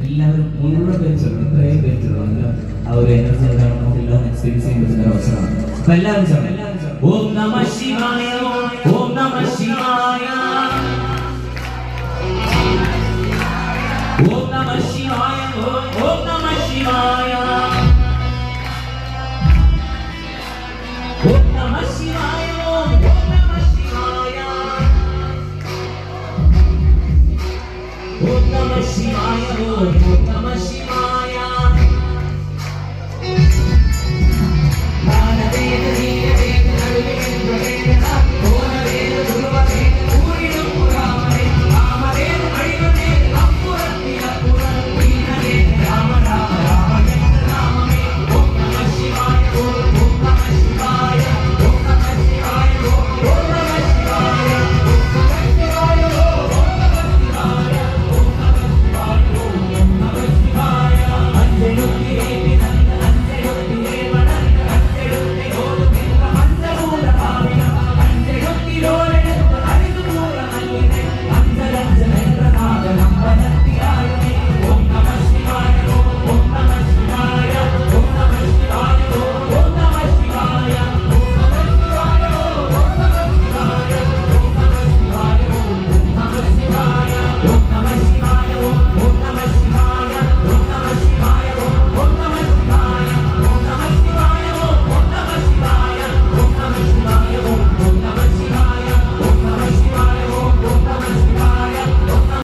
എല്ലാവരും മുഴുവൻ പേരിച്ചുള്ളൂ, ഇത്രയും പേരിച്ചുള്ളൂ. ആ ഒരു എനർജി എന്താണ് നമുക്കെല്ലാം എക്സ്പീരിയൻസ് ചെയ്യാൻ പറ്റുന്ന ഒരു അവസരമാണ്. അപ്പൊ എല്ലാവരും ചേർന്ന് ഓം നമഃ ശിവായ, ഓം നമഃ ശിവായ, ഓം നമഃ ശിവായ, ഓം നമഃ ശിവായ, ഓം നമഃ ശിവായ, ഓം നമഃ ശിവായ, ഓം നമഃ ശിവായ, ഓം നമഃ ശിവായ.